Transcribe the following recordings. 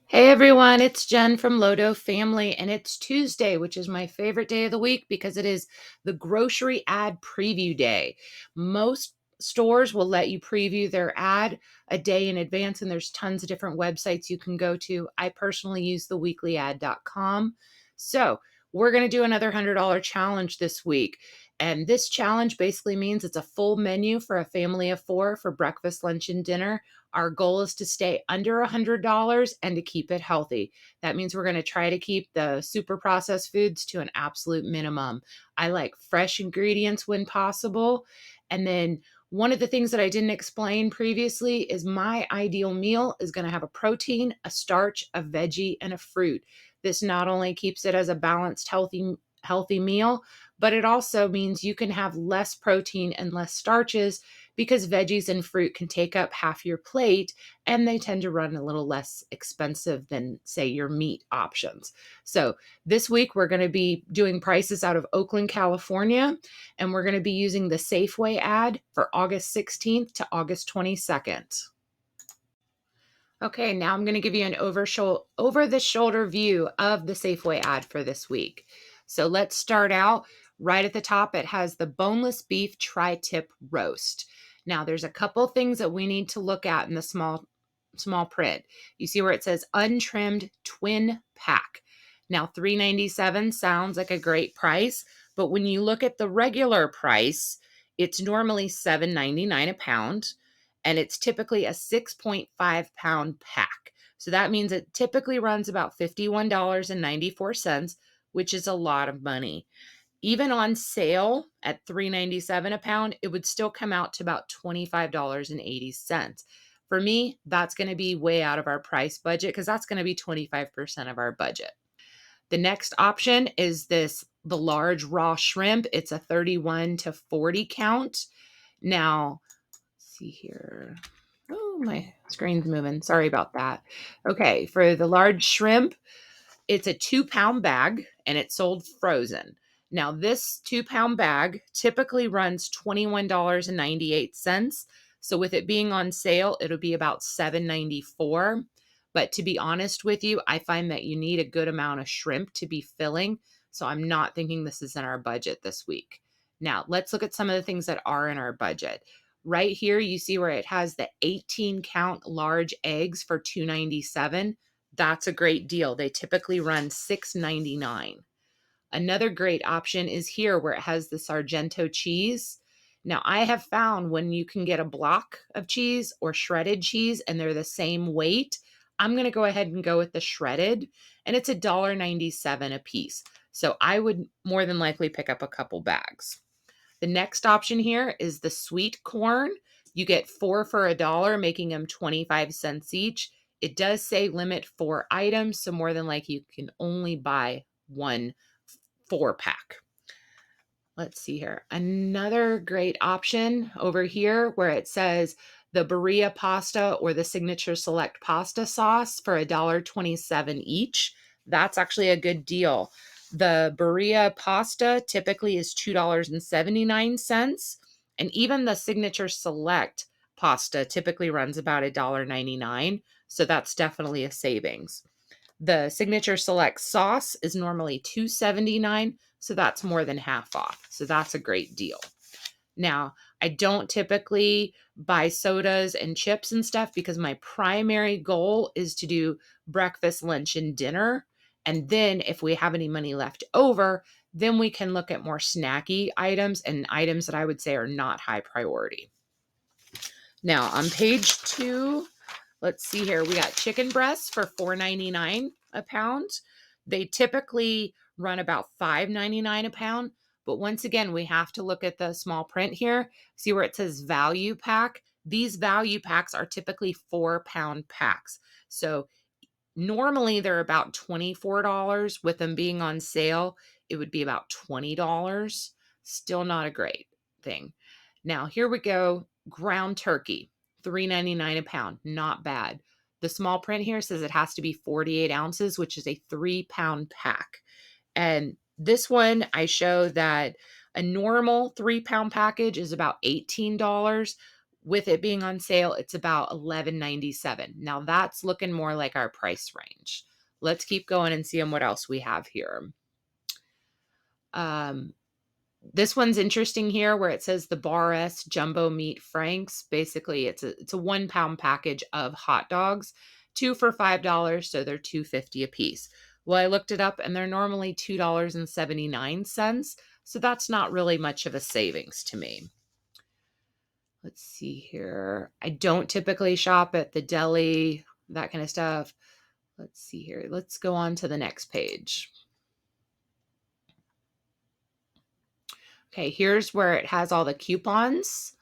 Hey everyone, it's Jen from Lodo Family, and it's Tuesday, which is my favorite day of the week because it is the grocery ad preview day. Most stores will let you preview their ad a day in advance, and there's tons of different websites you can go to. I personally use theweeklyad.com. So, we're going to do another $100 challenge this week. And this challenge basically means it's a full menu for a family of four for breakfast, lunch, and dinner. Our goal is to stay under $100 and to keep it healthy. That means we're going to try to keep the super processed foods to an absolute minimum. I like fresh ingredients when possible. And then one of the things that I didn't explain previously is my ideal meal is going to have a protein, a starch, a veggie, and a fruit. This not only keeps it as a balanced, healthy meal, but it also means you can have less protein and less starches because veggies and fruit can take up half your plate and they tend to run a little less expensive than, say, your meat options. So, this week we're going to be doing prices out of Oakland, California, and we're going to be using the Safeway ad for August 16th to August 22nd. Okay, now I'm going to give you an over the shoulder view of the Safeway ad for this week. So let's start out right at the top. It has the boneless beef tri-tip roast. Now there's a couple things that we need to look at in the small print. You see where it says untrimmed twin pack. Now $3.97 sounds like a great price, but when you look at the regular price, it's normally $7.99 a pound, and it's typically a 6.5-pound pack. So that means it typically runs about $51.94, which is a lot of money. Even on sale at $3.97 a pound, it would still come out to about $25.80. For me, that's going to be way out of our price budget because that's going to be 25% of our budget. The next option is the large raw shrimp. It's a 31 to 40 count. Now, see here. Oh, my screen's moving. Sorry about that. Okay, for the large shrimp, it's a 2-pound bag and it's sold frozen. Now, this 2-pound bag typically runs $21.98. So, with it being on sale, it'll be about $7.94. But to be honest with you, I find that you need a good amount of shrimp to be filling. So, I'm not thinking this is in our budget this week. Now, let's look at some of the things that are in our budget. Right here, you see where it has the 18 count large eggs for $2.97. That's a great deal. They typically run $6.99. Another great option is here where it has the Sargento cheese. Now, I have found when you can get a block of cheese or shredded cheese and they're the same weight, I'm going to go ahead and go with the shredded, and it's $1.97 a piece. So I would more than likely pick up a couple bags. The next option here is the sweet corn. You get 4 for $1, making them 25 cents each. It does say limit 4 items, so more than likely you can only buy one 4-pack. Let's see here. Another great option over here where it says the Berea pasta or the Signature Select pasta sauce for $1.27 each. That's actually a good deal. The Berea pasta typically is $2.79, and even the Signature Select pasta typically runs about $1.99, so that's definitely a savings. The Signature Select sauce is normally $2.79, so that's more than half off. So that's a great deal. Now, I don't typically buy sodas and chips and stuff because my primary goal is to do breakfast, lunch, and dinner. And then if we have any money left over, then we can look at more snacky items and items that I would say are not high priority. Now, on page 2, let's see here. We got chicken breasts for $4.99 a pound. They typically run about $5.99 a pound. But once again, we have to look at the small print here. See where it says value pack? These value packs are typically 4-pound packs. So normally they're about $24. With them being on sale, it would be about $20. Still not a great thing. Now, here we go. Ground turkey, $3.99 a pound. Not bad. The small print here says it has to be 48 ounces, which is a 3-pound pack. And this one, I show that a normal 3-pound package is about $18. With it being on sale, it's about $11.97. Now that's looking more like our price range. Let's keep going and see what else we have here. This one's interesting here where it says the Bar S Jumbo Meat Franks. Basically, it's a 1 pound package of hot dogs, 2 for $5, so they're $2.50 a piece. Well, I looked it up and they're normally $2.79, so that's not really much of a savings to me. Let's see here. I don't typically shop at the deli, that kind of stuff. Let's see here. Let's go on to the next page. Okay, here's where it has all the coupons.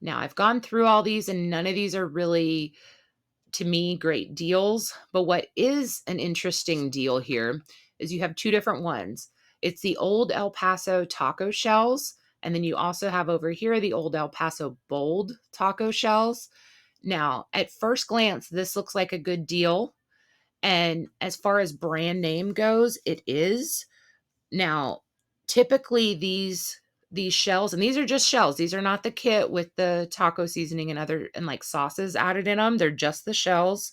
Now, I've gone through all these and none of these are really, to me, great deals. But what is an interesting deal here is you have two different ones. It's the old El Paso taco shells. And then you also have over here the old El Paso bold taco shells. Now, at first glance, this looks like a good deal. And as far as brand name goes, it is. Now, typically these shells, and these are just shells. These are not the kit with the taco seasoning and other and like sauces added in them. They're just the shells,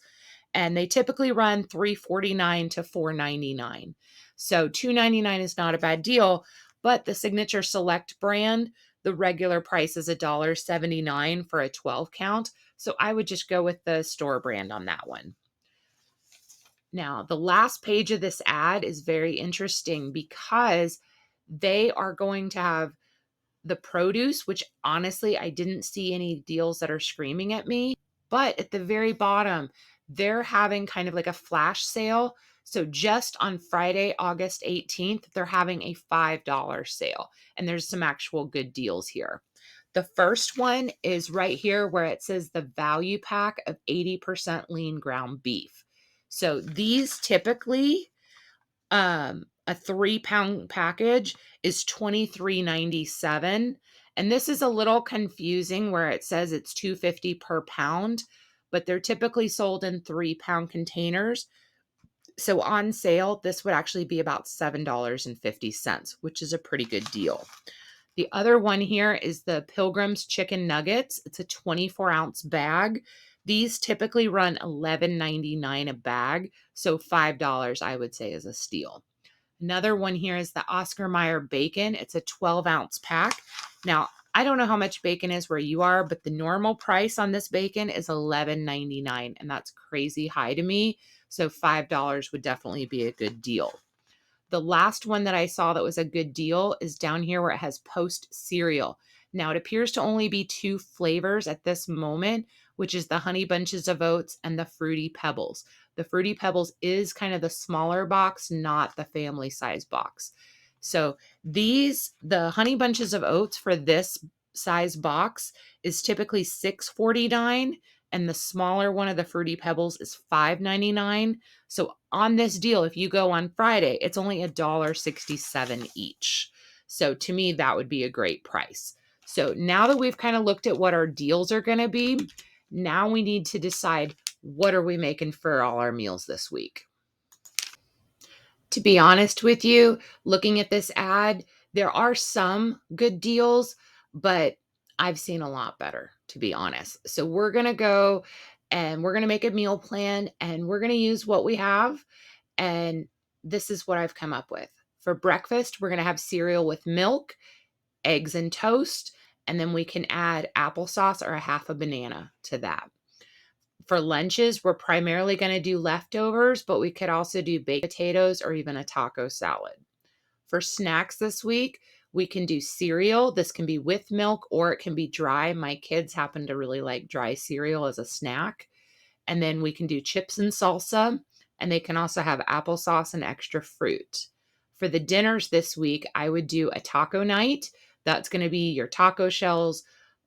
and they typically run $3.49 to $4.99. So $2.99 is not a bad deal, but the Signature Select brand, the regular price is $1.79 for a 12 count. So I would just go with the store brand on that one. Now, the last page of this ad is very interesting because they are going to have the produce, which honestly, I didn't see any deals that are screaming at me. But at the very bottom, they're having kind of like a flash sale. So just on Friday, August 18th, they're having a $5 sale. And there's some actual good deals here. The first one is right here where it says the value pack of 80% lean ground beef. So these typically, a 3-pound package is $23.97. And this is a little confusing where it says it's $2.50 per pound, but they're typically sold in 3-pound containers. So on sale, this would actually be about $7.50, which is a pretty good deal. The other one here is the Pilgrim's Chicken Nuggets. It's a 24-ounce bag. These typically run $11.99 a bag, so $5 I would say is a steal. Another one here is the Oscar Mayer bacon. It's a 12-ounce pack. Now, I don't know how much bacon is where you are, but the normal price on this bacon is $11.99, and that's crazy high to me. So $5 would definitely be a good deal. The last one that I saw that was a good deal is down here where it has Post cereal. Now, it appears to only be 2 flavors at this moment, which is the Honey Bunches of Oats and the Fruity Pebbles. The Fruity Pebbles is kind of the smaller box, not the family size box. So the Honey Bunches of Oats for this size box is typically $6.49, and the smaller one of the Fruity Pebbles is $5.99. So on this deal, if you go on Friday, it's only $1.67 each. So to me, that would be a great price. So now that we've kind of looked at what our deals are going to be, now we need to decide what are we making for all our meals this week. To be honest with you, looking at this ad, there are some good deals, but I've seen a lot better, to be honest. So we're going to go and we're going to make a meal plan and we're going to use what we have. And this is what I've come up with. For breakfast, we're going to have cereal with milk, eggs and toast, and then we can add applesauce or a half a banana to that. For lunches, we're primarily going to do leftovers, but we could also do baked potatoes or even a taco salad. For snacks this week, we can do cereal. This can be with milk or it can be dry. My kids happen to really like dry cereal as a snack. And then we can do chips and salsa, and they can also have applesauce and extra fruit. For the dinners this week, I would do a taco night. That's going to be your taco shells,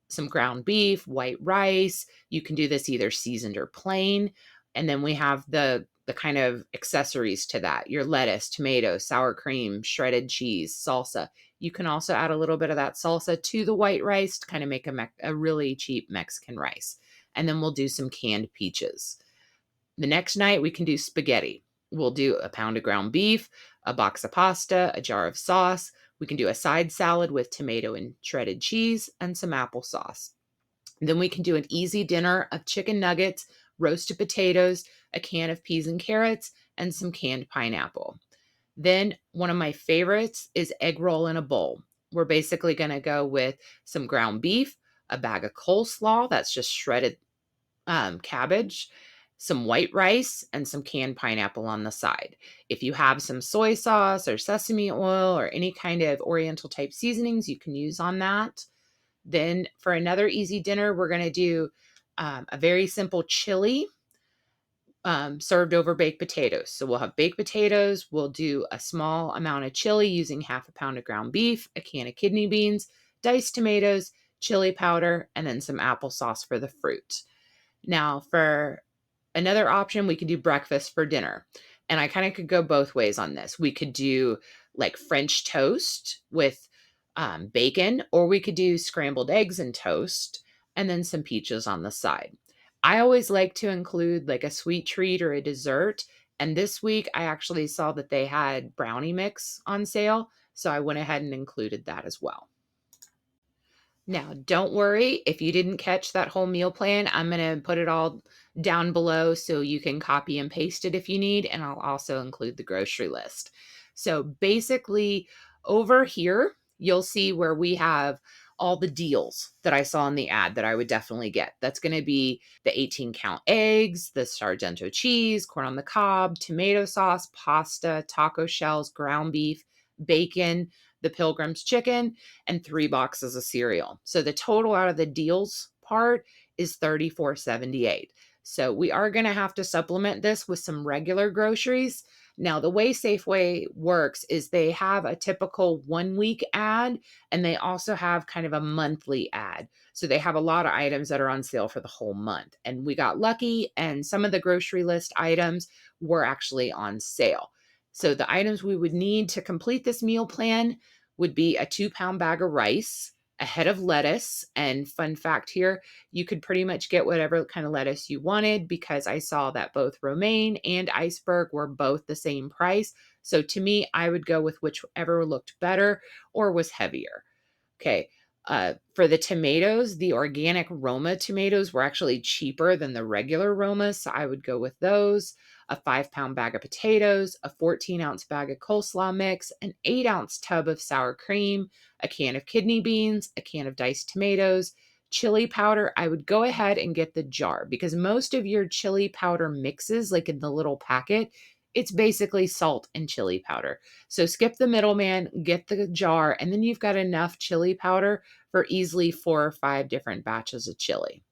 some ground beef, white rice. You can do this either seasoned or plain. And then we have the kind of accessories to that, your lettuce, tomato, sour cream, shredded cheese, salsa. You can also add a little bit of that salsa to the white rice to kind of make a really cheap Mexican rice. And then we'll do some canned peaches. The next night we can do spaghetti. We'll do a pound of ground beef, a box of pasta, a jar of sauce. We can do a side salad with tomato and shredded cheese and some applesauce. Then we can do an easy dinner of chicken nuggets, roasted potatoes, a can of peas and carrots, and some canned pineapple. Then one of my favorites is egg roll in a bowl. We're basically going to go with some ground beef, a bag of coleslaw, that's just shredded cabbage, some white rice, and some canned pineapple on the side. If you have some soy sauce or sesame oil or any kind of oriental type seasonings, you can use on that. Then for another easy dinner, we're going to do a very simple chili served over baked potatoes. So we'll have baked potatoes. We'll do a small amount of chili using half a pound of ground beef, a can of kidney beans, diced tomatoes, chili powder, and then some applesauce for the fruit. Now, for another option, we could do breakfast for dinner. And I kind of could go both ways on this. We could do like French toast with bacon, or we could do scrambled eggs and toast and then some peaches on the side. I always like to include like a sweet treat or a dessert. And this week, I actually saw that they had brownie mix on sale. So I went ahead and included that as well. Now, don't worry if you didn't catch that whole meal plan. I'm going to put it all down below so you can copy and paste it if you need, and I'll also include the grocery list. So basically, over here, you'll see where we have all the deals that I saw in the ad that I would definitely get. That's going to be the 18 count eggs, the Sargento cheese, corn on the cob, tomato sauce, pasta, taco shells, ground beef, bacon, the Pilgrim's chicken, and 3 boxes of cereal. So the total out of the deals part is $34.78. So we are going to have to supplement this with some regular groceries. Now, the way Safeway works is they have a typical 1 week ad, and they also have kind of a monthly ad. So they have a lot of items that are on sale for the whole month. And we got lucky, and some of the grocery list items were actually on sale. So the items we would need to complete this meal plan would be a 2 pound bag of rice, a head of lettuce. And fun fact here, you could pretty much get whatever kind of lettuce you wanted because I saw that both romaine and iceberg were both the same price. So to me, I would go with whichever looked better or was heavier. Okay. For the tomatoes, the organic Roma tomatoes were actually cheaper than the regular Roma, so I would go with those. A 5 pound bag of potatoes, a 14-ounce bag of coleslaw mix, an 8-ounce tub of sour cream, a can of kidney beans, a can of diced tomatoes, chili powder. I would go ahead and get the jar because most of your chili powder mixes, like in the little packet, it's basically salt and chili powder. So skip the middleman, get the jar, and then you've got enough chili powder for easily 4 or 5 different batches of chili.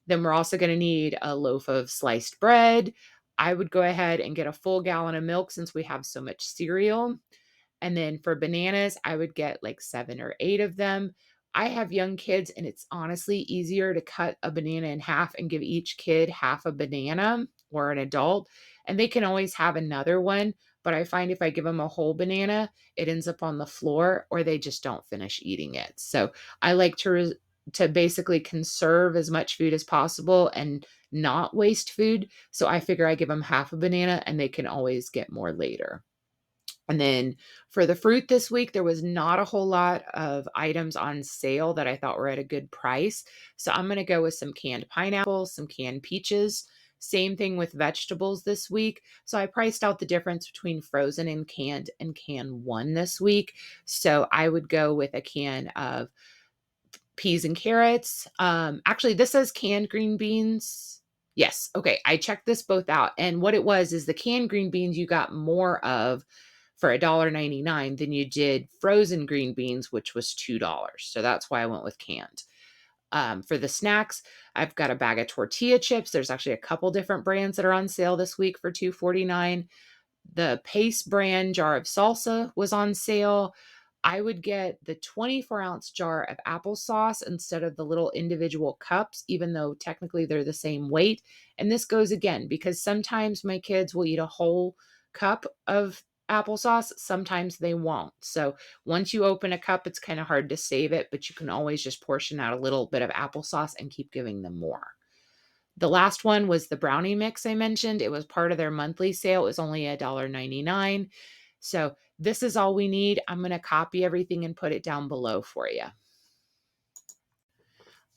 Then we're also going to need a loaf of sliced bread. I would go ahead and get a full gallon of milk since we have so much cereal. And then for bananas, I would get like 7 or 8 of them. I have young kids, and it's honestly easier to cut a banana in half and give each kid half a banana or an adult, and they can always have another one. But I find if I give them a whole banana, it ends up on the floor or they just don't finish eating it. So I like to basically conserve as much food as possible and not waste food. So I figure I give them half a banana and they can always get more later. And then for the fruit this week, there was not a whole lot of items on sale that I thought were at a good price. So I'm going to go with some canned pineapples, some canned peaches. Same thing with vegetables this week. So I priced out the difference between frozen and can one this week. So I would go with a can of peas and carrots. Actually, this says canned green beans. Yes. Okay. I checked this both out. And what it was is the canned green beans you got more of for $1.99 than you did frozen green beans, which was $2. So that's why I went with canned. For the snacks, I've got a bag of tortilla chips. There's actually a couple different brands that are on sale this week for $2.49. The Pace brand jar of salsa was on sale. I would get the 24-ounce jar of applesauce instead of the little individual cups, even though technically they're the same weight. And this goes again because sometimes my kids will eat a whole cup of applesauce, sometimes they won't. So once you open a cup, it's kind of hard to save it, but you can always just portion out a little bit of applesauce and keep giving them more. The last one was the brownie mix I mentioned. It was part of their monthly sale. It was only $1.99. So this is all we need. I'm going to copy everything and put it down below for you.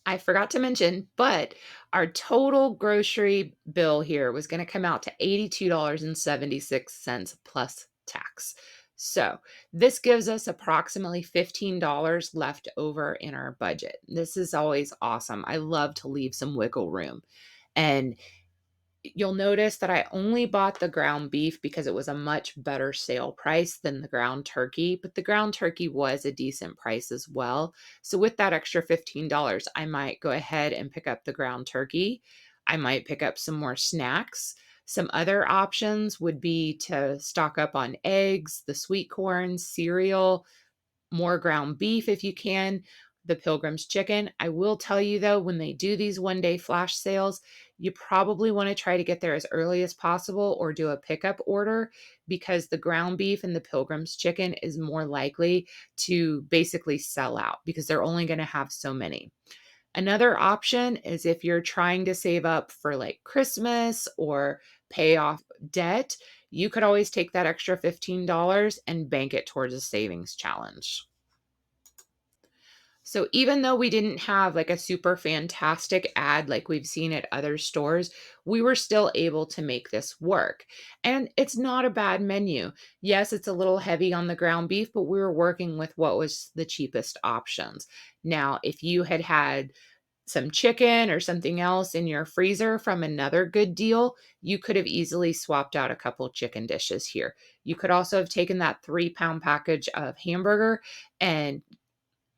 I forgot to mention, but our total grocery bill here was going to come out to $82.76 plus tax. So this gives us approximately $15 left over in our budget. This is always awesome. I love to leave some wiggle room. And you'll notice that I only bought the ground beef because it was a much better sale price than the ground turkey, but the ground turkey was a decent price as well. So with that extra $15, I might go ahead and pick up the ground turkey. I might pick up some more snacks. Some other options would be to stock up on eggs, the sweet corn, cereal, more ground beef if you can, the Pilgrim's chicken. I will tell you though, when they do these one day flash sales, you probably want to try to get there as early as possible or do a pickup order because the ground beef and the Pilgrim's chicken is more likely to basically sell out because they're only going to have so many. Another option is if you're trying to save up for like Christmas or pay off debt, you could always take that extra $15 and bank it towards a savings challenge. So even though we didn't have like a super fantastic ad like we've seen at other stores, we were still able to make this work. And it's not a bad menu. Yes, it's a little heavy on the ground beef, but we were working with what was the cheapest options. Now, if you had had some chicken or something else in your freezer from another good deal, you could have easily swapped out a couple chicken dishes here. You could also have taken that 3 pound package of hamburger and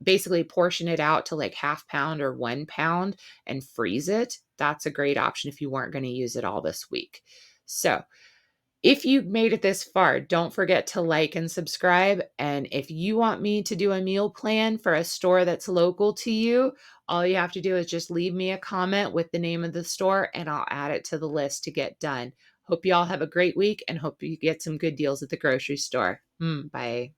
basically portion it out to like half pound or 1 pound and freeze it. That's a great option if you weren't going to use it all this week. So, if you made it this far, don't forget to like and subscribe. And if you want me to do a meal plan for a store that's local to you, all you have to do is just leave me a comment with the name of the store and I'll add it to the list to get done. Hope you all have a great week and hope you get some good deals at the grocery store. Bye.